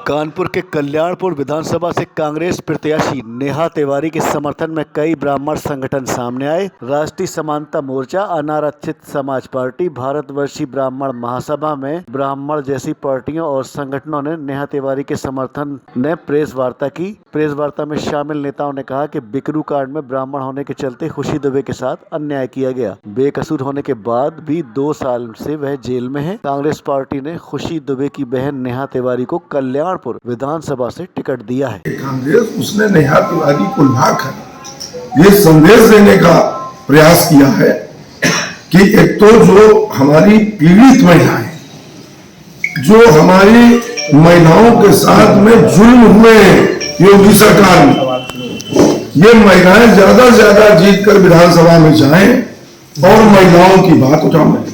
कानपुर के कल्याणपुर विधानसभा से कांग्रेस प्रत्याशी नेहा तिवारी के समर्थन में कई ब्राह्मण संगठन सामने आए। राष्ट्रीय समानता मोर्चा, अनारक्षित समाज पार्टी, भारतवर्षीय ब्राह्मण महासभा में ब्राह्मण जैसी पार्टियों और संगठनों ने नेहा तिवारी के समर्थन ने प्रेस वार्ता की। प्रेस वार्ता में शामिल नेताओं ने कहा कि बिकरू कांड में ब्राह्मण होने के चलते खुशी दुबे के साथ अन्याय किया गया। बेकसूर होने के बाद भी 2 साल से वह जेल में है। कांग्रेस पार्टी ने खुशी दुबे की बहन नेहा तिवारी को कल्याणपुर विधानसभा से टिकट दिया है। कांग्रेस उसने नेहा तिवारी को लाकर ये संदेश देने का प्रयास किया है कि एक तो जो हमारी पीड़ित महिलाएं, जो हमारी महिलाओं के साथ में जुल्म हुए योगी सरकार में, ये महिलाएं ज्यादा से ज्यादा जीत कर विधानसभा में जाएं और महिलाओं की बात उठाएं।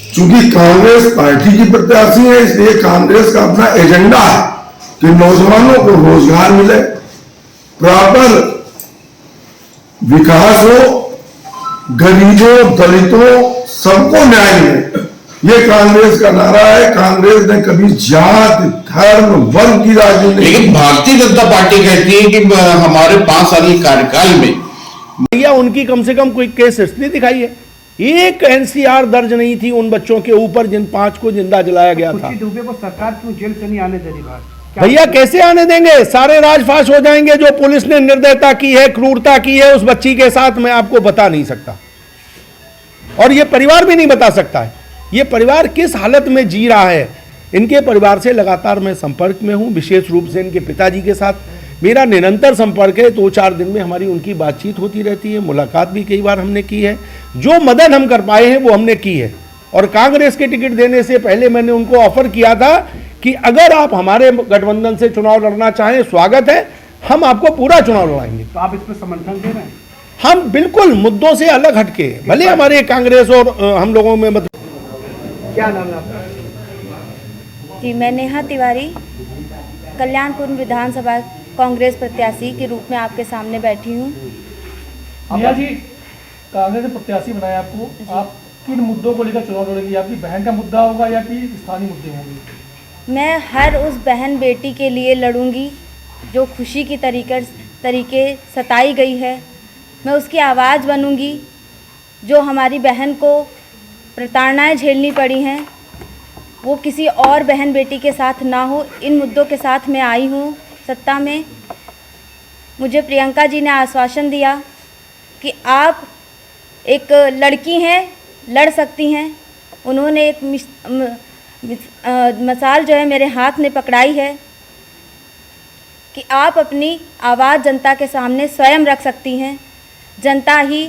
चूंकि कांग्रेस पार्टी की प्रत्याशी है, इसलिए कांग्रेस का अपना एजेंडा है कि नौजवानों को रोजगार मिले, प्रॉपर विकास हो, गरीबों दलितों सबको न्याय मिले, ये कांग्रेस का नारा है। कांग्रेस ने कभी जात धर्म वर्ग की राजनीति नहीं। लेकिन भारतीय जनता पार्टी कहती है कि हमारे 5 साल के कार्यकाल में भैया उनकी कम से कम कोई केस हिस्ट्री दिखाई है। एक एनसीआर दर्ज नहीं थी उन बच्चों के ऊपर जिन 5 को जिंदा जलाया गया था। दुबे को सरकार क्यों जेल से नहीं आने दे रही? भैया कैसे आने देंगे? सारे राजफाश हो जाएंगे। जो पुलिस ने निर्दयता की है, क्रूरता की है उस बच्ची के साथ, मैं आपको बता नहीं सकता, और ये परिवार भी नहीं बता सकता है ये परिवार किस हालत में जी रहा है। इनके परिवार से लगातार मैं संपर्क में हूं, विशेष रूप से इनके पिताजी के साथ मेरा निरंतर संपर्क है। 2-4 दिन में हमारी उनकी बातचीत होती रहती है, मुलाकात भी कई बार हमने की है। जो मदद हम कर पाए हैं वो हमने की है, और कांग्रेस के टिकट देने से पहले मैंने उनको ऑफर किया था कि अगर आप हमारे गठबंधन से चुनाव लड़ना चाहें, स्वागत है, हम आपको पूरा चुनाव लड़ाएंगे। तो आप इसमें समर्थन दे रहे हैं? हम बिल्कुल मुद्दों से अलग हटके, भले हमारे कांग्रेस और हम लोगों में क्या नाम है आपका? जी, मैं नेहा तिवारी कल्याणपुर विधानसभा कांग्रेस प्रत्याशी के रूप में आपके सामने बैठी हूँ। नेहा जी, कांग्रेस ने प्रत्याशी बनाया आपको, आप किन मुद्दों को लेकर चुनाव लड़ेंगी? आपकी बहन का मुद्दा होगा या कि स्थानीय मुद्दे होंगे? मैं हर उस बहन बेटी के लिए लड़ूंगी जो खुशी की तरीके सताई गई है। मैं उसकी आवाज़ बनूंगी। जो हमारी बहन को प्रताड़नाएं झेलनी पड़ी हैं वो किसी और बहन बेटी के साथ ना हो, इन मुद्दों के साथ मैं आई हूँ सत्ता में। मुझे प्रियंका जी ने आश्वासन दिया कि आप एक लड़की हैं, लड़ सकती हैं। उन्होंने एक मसाल जो है मेरे हाथ में पकड़ाई है कि आप अपनी आवाज़ जनता के सामने स्वयं रख सकती हैं। जनता ही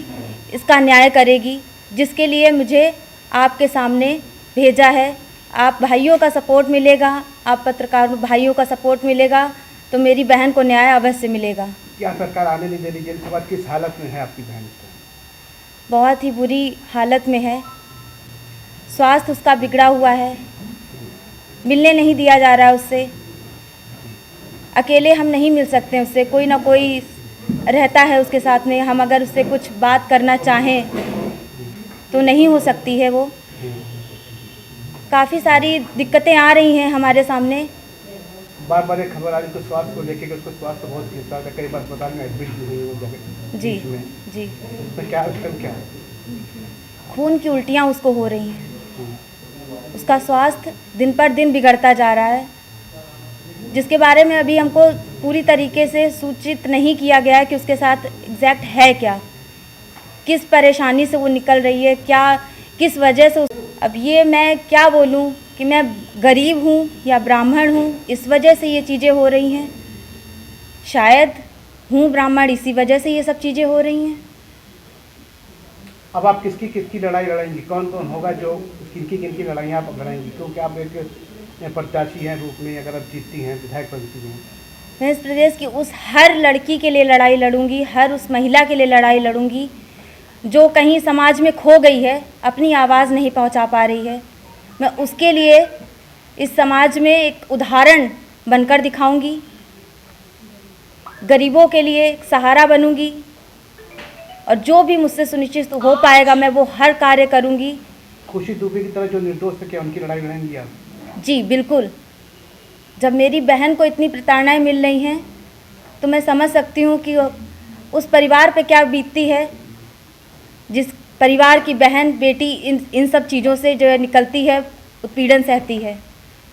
इसका न्याय करेगी, जिसके लिए मुझे आपके सामने भेजा है। आप भाइयों का सपोर्ट मिलेगा, आप पत्रकार भाइयों का सपोर्ट मिलेगा तो मेरी बहन को न्याय अवश्य मिलेगा। क्या सरकार आने नहीं दे रही? जेल के बाद किस हालत में है आपकी बहन? बहुत ही बुरी हालत में है। स्वास्थ्य उसका बिगड़ा हुआ है, मिलने नहीं दिया जा रहा है उससे। अकेले हम नहीं मिल सकते उससे, कोई ना कोई रहता है उसके साथ में। हम अगर उससे कुछ बात करना चाहें तो नहीं हो सकती है। वो काफ़ी सारी दिक्कतें आ रही हैं हमारे सामने। बार बार एक खबर आ रही तो स्वास्थ्य को लेकर, उसको स्वास्थ्य बहुत खिंचता था, कई बार अस्पताल में एडमिट भी हुई वो जगह। जी जी, तो क्या है? खून की उल्टियाँ उसको हो रही हैं। उसका स्वास्थ्य दिन पर दिन बिगड़ता जा रहा है, जिसके बारे में अभी हमको पूरी तरीके से सूचित नहीं किया गया है कि उसके साथ एग्जैक्ट है क्या, किस परेशानी से वो निकल रही है, क्या किस वजह से। अब ये मैं क्या बोलूँ कि मैं गरीब हूँ या ब्राह्मण हूँ, इस वजह से ये चीज़ें हो रही हैं। शायद हूँ ब्राह्मण, इसी वजह से ये सब चीज़ें हो रही हैं। अब आप किसकी लड़ाई लड़ाएंगी? कौन कौन होगा जो किनकी लड़ाइयाँ आप लड़ाएंगी? क्योंकि आप एक प्रत्याशी हैं रूप में, अगर आप जीतती हैं, विधायक बनती हैं। मैं इस प्रदेश की उस हर लड़की के लिए लड़ाई लड़ूंगी, हर उस महिला के लिए लड़ाई लड़ूंगी जो कहीं समाज में खो गई है, अपनी आवाज़ नहीं पहुंचा पा रही है। मैं उसके लिए इस समाज में एक उदाहरण बनकर दिखाऊंगी, गरीबों के लिए एक सहारा बनूंगी, और जो भी मुझसे सुनिश्चित हो पाएगा मैं वो हर कार्य करूंगी। खुशी दुबे की तरह जो निर्दोष थे, क्या उनकी लड़ाई लड़ेंगी आप? जी बिल्कुल। जब मेरी बहन को इतनी प्रताड़नाएं मिल रही हैं तो मैं समझ सकती हूँ कि उस परिवार पे क्या बीतती है, जिस परिवार की बहन बेटी इन सब चीज़ों से जो है निकलती है, उत्पीड़न सहती है।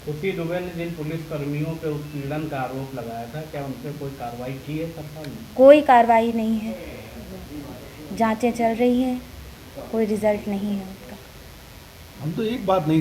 खुशी दुबे ने जिन पुलिस कर्मियों पे उत्पीड़न का आरोप लगाया था, क्या उन पे कोई कार्रवाई की है सरकार ने? कोई कार्रवाई नहीं है, जांचें चल रही हैं, कोई रिजल्ट नहीं है उसका। हम तो एक बात नहीं